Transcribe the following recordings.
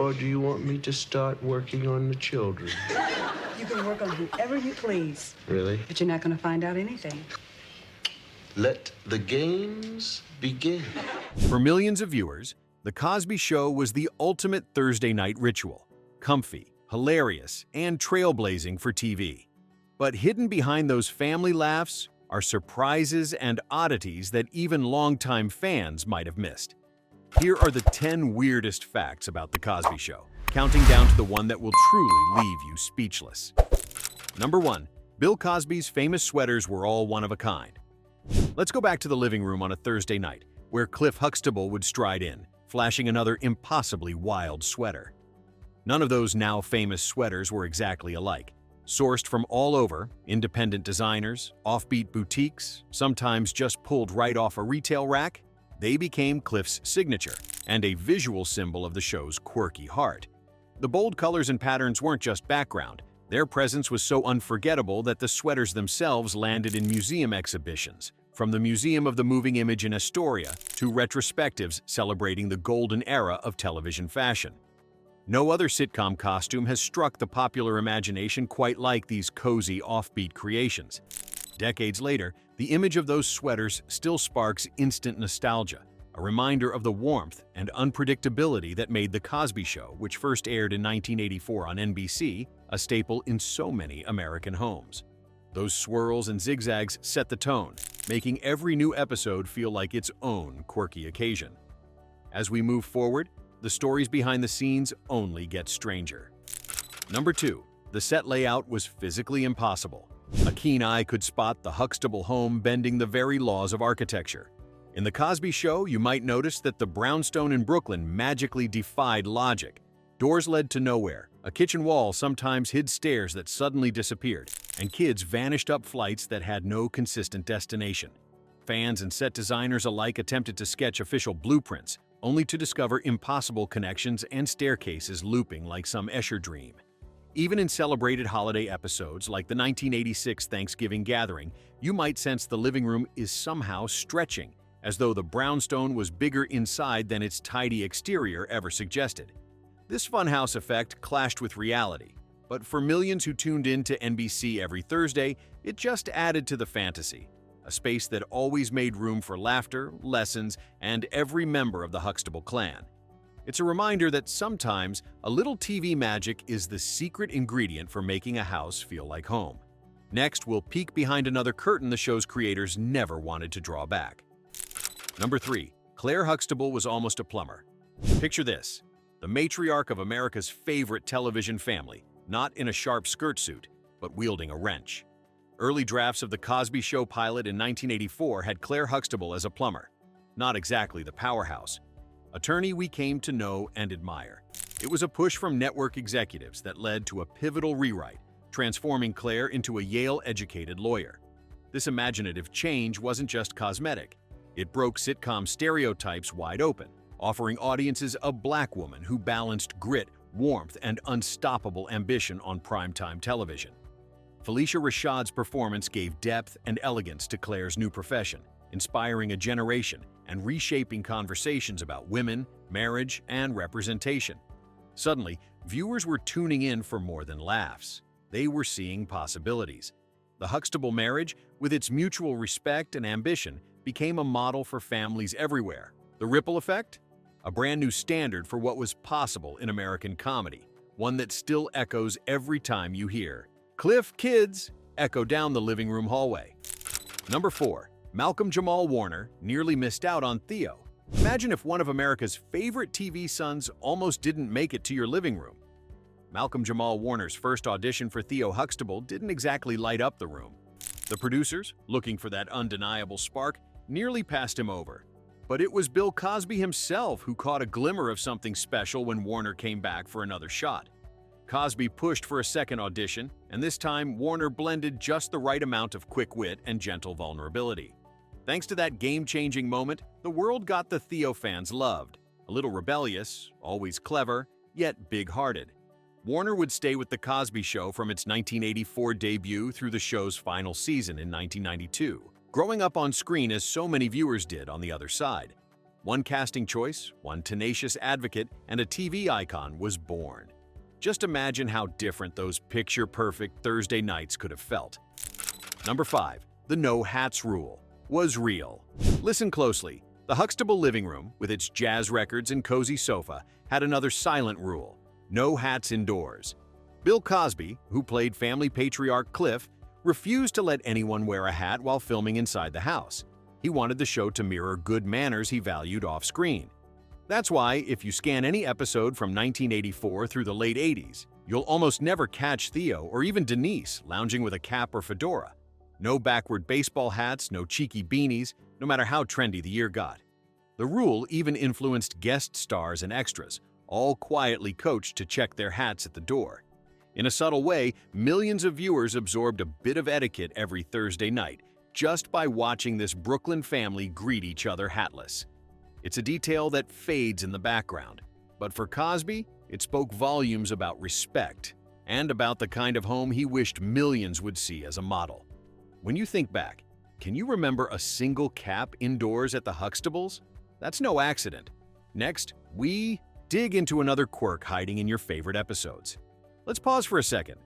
Or do you want me to start working on the children? You can work on whoever you please. Really? But you're not going to find out anything. Let the games begin. For millions of viewers, The Cosby Show was the ultimate Thursday night ritual. Comfy, hilarious, and trailblazing for TV. But hidden behind those family laughs are surprises and oddities that even longtime fans might have missed. Here are the 10 weirdest facts about The Cosby Show, counting down to the one that will truly leave you speechless. Number 1. Bill Cosby's famous sweaters were all one of a kind. Let's go back to the living room on a Thursday night, where Cliff Huxtable would stride in, flashing another impossibly wild sweater. None of those now famous sweaters were exactly alike. Sourced from all over, independent designers, offbeat boutiques, sometimes just pulled right off a retail rack, they became Cliff's signature and a visual symbol of the show's quirky heart. The bold colors and patterns weren't just background. Their presence was so unforgettable that the sweaters themselves landed in museum exhibitions, from the Museum of the Moving Image in Astoria to retrospectives celebrating the golden era of television fashion. No other sitcom costume has struck the popular imagination quite like these cozy, offbeat creations. Decades later, the image of those sweaters still sparks instant nostalgia, a reminder of the warmth and unpredictability that made The Cosby Show, which first aired in 1984 on NBC, a staple in so many American homes. Those swirls and zigzags set the tone, making every new episode feel like its own quirky occasion. As we move forward, the stories behind the scenes only get stranger. Number 2. The set layout was physically impossible. A keen eye could spot the Huxtable home bending the very laws of architecture. In The Cosby Show, you might notice that the brownstone in Brooklyn magically defied logic. Doors led to nowhere, a kitchen wall sometimes hid stairs that suddenly disappeared, and kids vanished up flights that had no consistent destination. Fans and set designers alike attempted to sketch official blueprints, only to discover impossible connections and staircases looping like some Escher dream. Even in celebrated holiday episodes like the 1986 Thanksgiving gathering, you might sense the living room is somehow stretching, as though the brownstone was bigger inside than its tidy exterior ever suggested. This funhouse effect clashed with reality, but for millions who tuned in to NBC every Thursday, it just added to the fantasy, a space that always made room for laughter, lessons, and every member of the Huxtable clan. It's a reminder that sometimes a little TV magic is the secret ingredient for making a house feel like home. Next, we'll peek behind another curtain the show's creators never wanted to draw back. Number 3. Clair Huxtable was almost a plumber. Picture this, the matriarch of America's favorite television family, not in a sharp skirt suit, but wielding a wrench. Early drafts of The Cosby Show pilot in 1984 had Clair Huxtable as a plumber. Not exactly the powerhouse attorney we came to know and admire. It was a push from network executives that led to a pivotal rewrite, transforming Clair into a Yale-educated lawyer. This imaginative change wasn't just cosmetic. It broke sitcom stereotypes wide open, offering audiences a black woman who balanced grit, warmth, and unstoppable ambition on primetime television. Phylicia Rashad's performance gave depth and elegance to Clair's new profession, inspiring a generation and reshaping conversations about women, marriage, and representation. Suddenly, viewers were tuning in for more than laughs. They were seeing possibilities. The Huxtable marriage, with its mutual respect and ambition, became a model for families everywhere. The ripple effect? A brand new standard for what was possible in American comedy, one that still echoes every time you hear "Cliff Kids" echo down the living room hallway. Number 4. Malcolm-Jamal Warner nearly missed out on Theo. Imagine if one of America's favorite TV sons almost didn't make it to your living room. Malcolm-Jamal Warner's first audition for Theo Huxtable didn't exactly light up the room. The producers, looking for that undeniable spark, nearly passed him over. But it was Bill Cosby himself who caught a glimmer of something special when Warner came back for another shot. Cosby pushed for a second audition, and this time Warner blended just the right amount of quick wit and gentle vulnerability. Thanks to that game-changing moment, the world got the Theo fans loved. A little rebellious, always clever, yet big-hearted. Warner would stay with The Cosby Show from its 1984 debut through the show's final season in 1992, growing up on screen as so many viewers did on the other side. One casting choice, one tenacious advocate, and a TV icon was born. Just imagine how different those picture-perfect Thursday nights could have felt. Number 5. The no hats rule was real. Listen closely. The Huxtable living room, with its jazz records and cozy sofa, had another silent rule: no hats indoors. Bill Cosby, who played family patriarch Cliff, refused to let anyone wear a hat while filming inside the house. He wanted the show to mirror good manners he valued off-screen. That's why, if you scan any episode from 1984 through the late 80s, you'll almost never catch Theo or even Denise lounging with a cap or fedora. No backward baseball hats, no cheeky beanies, no matter how trendy the year got. The rule even influenced guest stars and extras, all quietly coached to check their hats at the door. In a subtle way, millions of viewers absorbed a bit of etiquette every Thursday night just by watching this Brooklyn family greet each other hatless. It's a detail that fades in the background, but for Cosby, it spoke volumes about respect and about the kind of home he wished millions would see as a model. When you think back, can you remember a single cap indoors at the Huxtables? That's no accident. Next, we dig into another quirk hiding in your favorite episodes. Let's pause for a second.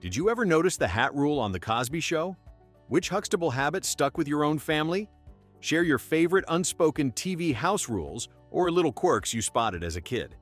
Did you ever notice the hat rule on The Cosby Show? Which Huxtable habit stuck with your own family? Share your favorite unspoken TV house rules or little quirks you spotted as a kid.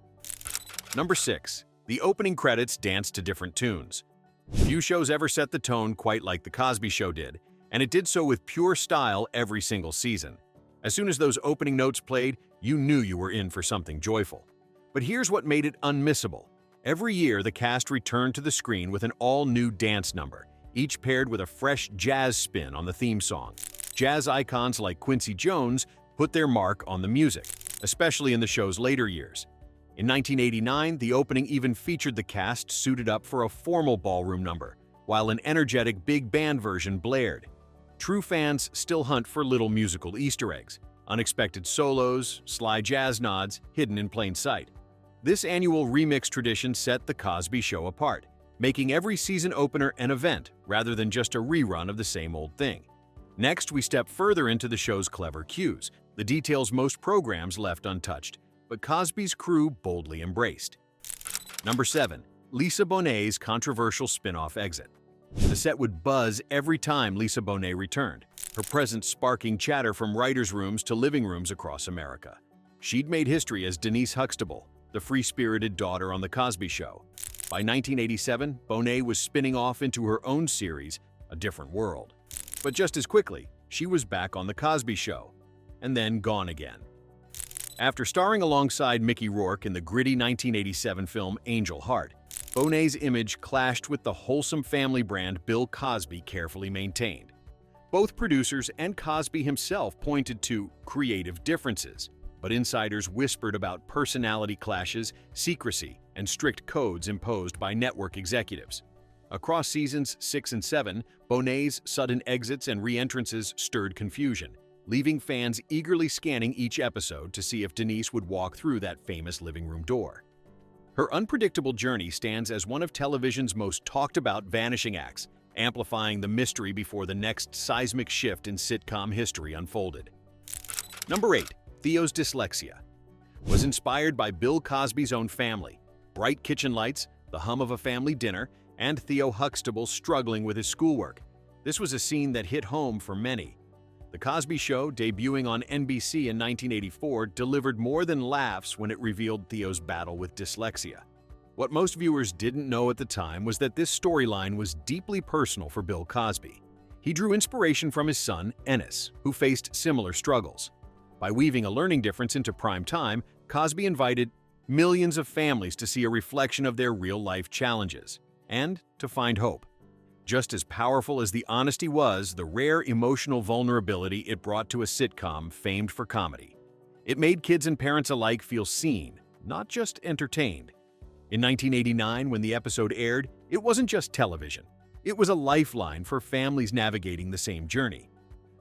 Number 6. The opening credits danced to different tunes. Few shows ever set the tone quite like The Cosby Show did, and it did so with pure style every single season. As soon as those opening notes played, you knew you were in for something joyful. But here's what made it unmissable. Every year, the cast returned to the screen with an all-new dance number, each paired with a fresh jazz spin on the theme song. Jazz icons like Quincy Jones put their mark on the music, especially in the show's later years. In 1989, the opening even featured the cast suited up for a formal ballroom number, while an energetic big band version blared. True fans still hunt for little musical Easter eggs, unexpected solos, sly jazz nods hidden in plain sight. This annual remix tradition set The Cosby Show apart, making every season opener an event rather than just a rerun of the same old thing. Next, we step further into the show's clever cues, the details most programs left untouched, but Cosby's crew boldly embraced. Number 7. Lisa Bonet's controversial spin-off exit. The set would buzz every time Lisa Bonet returned, her presence sparking chatter from writers' rooms to living rooms across America. She'd made history as Denise Huxtable, the free-spirited daughter on The Cosby Show. By 1987, Bonet was spinning off into her own series, A Different World. But just as quickly, she was back on The Cosby Show, and then gone again. After starring alongside Mickey Rourke in the gritty 1987 film Angel Heart, Bonet's image clashed with the wholesome family brand Bill Cosby carefully maintained. Both producers and Cosby himself pointed to creative differences, but insiders whispered about personality clashes, secrecy, and strict codes imposed by network executives. Across seasons 6 and 7, Bonet's sudden exits and re-entrances stirred confusion, leaving fans eagerly scanning each episode to see if Denise would walk through that famous living room door. Her unpredictable journey stands as one of television's most talked-about vanishing acts, amplifying the mystery before the next seismic shift in sitcom history unfolded. Number 8. Theo's Dyslexia was inspired by Bill Cosby's own family. Bright kitchen lights, the hum of a family dinner, and Theo Huxtable struggling with his schoolwork. This was a scene that hit home for many. The Cosby Show, debuting on NBC in 1984, delivered more than laughs when it revealed Theo's battle with dyslexia. What most viewers didn't know at the time was that this storyline was deeply personal for Bill Cosby. He drew inspiration from his son, Ennis, who faced similar struggles. By weaving a learning difference into prime time, Cosby invited millions of families to see a reflection of their real-life challenges and to find hope. Just as powerful as the honesty was the rare emotional vulnerability it brought to a sitcom famed for comedy. It made kids and parents alike feel seen, not just entertained. In 1989, when the episode aired, it wasn't just television. It was a lifeline for families navigating the same journey.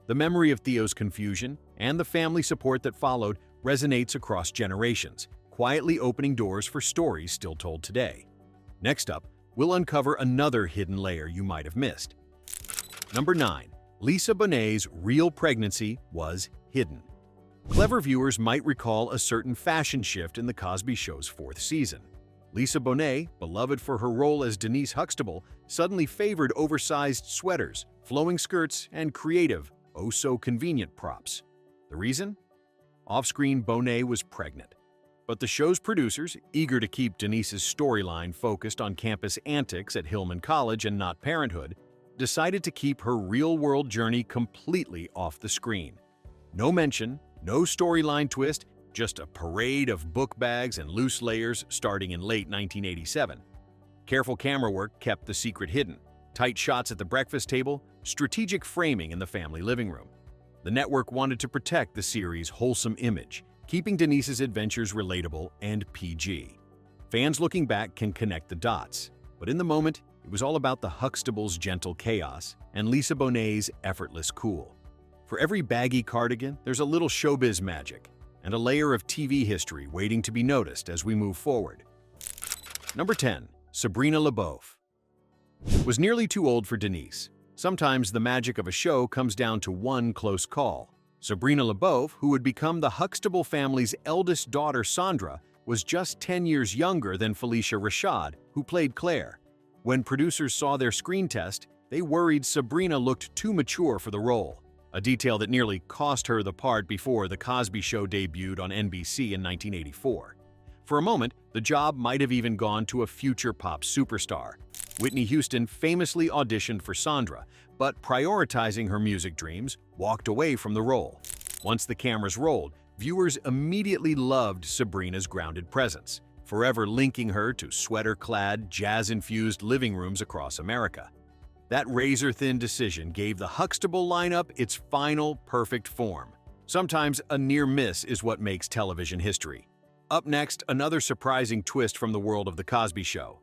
The memory of Theo's confusion and the family support that followed resonates across generations, quietly opening doors for stories still told today. Next up, we'll uncover another hidden layer you might have missed. Number 9. Lisa Bonet's real pregnancy was hidden. Clever viewers might recall a certain fashion shift in The Cosby Show's fourth season. Lisa Bonet, beloved for her role as Denise Huxtable, suddenly favored oversized sweaters, flowing skirts, and creative, oh-so-convenient props. The reason? Off-screen, Bonet was pregnant. But the show's producers, eager to keep Denise's storyline focused on campus antics at Hillman College and not parenthood, decided to keep her real-world journey completely off the screen. No mention, no storyline twist, just a parade of book bags and loose layers starting in late 1987. Careful camera work kept the secret hidden. Tight shots at the breakfast table, strategic framing in the family living room. The network wanted to protect the series' wholesome image, keeping Denise's adventures relatable and PG. Fans looking back can connect the dots, but in the moment, it was all about the Huxtable's gentle chaos and Lisa Bonet's effortless cool. For every baggy cardigan, there's a little showbiz magic and a layer of TV history waiting to be noticed as we move forward. Number 10. Sabrina Beauf was nearly too old for Denise. Sometimes the magic of a show comes down to one close call. Sabrina Beauf, who would become the Huxtable family's eldest daughter Sandra, was just 10 years younger than Felicia Rashad, who played Claire. When producers saw their screen test, they worried Sabrina looked too mature for the role, a detail that nearly cost her the part before The Cosby Show debuted on NBC in 1984. For a moment, the job might have even gone to a future pop superstar. Whitney Houston famously auditioned for Sandra, but prioritizing her music dreams, walked away from the role. Once the cameras rolled, viewers immediately loved Sabrina's grounded presence, forever linking her to sweater-clad, jazz-infused living rooms across America. That razor-thin decision gave the Huxtable lineup its final perfect form. Sometimes a near miss is what makes television history. Up next, another surprising twist from the world of The Cosby Show.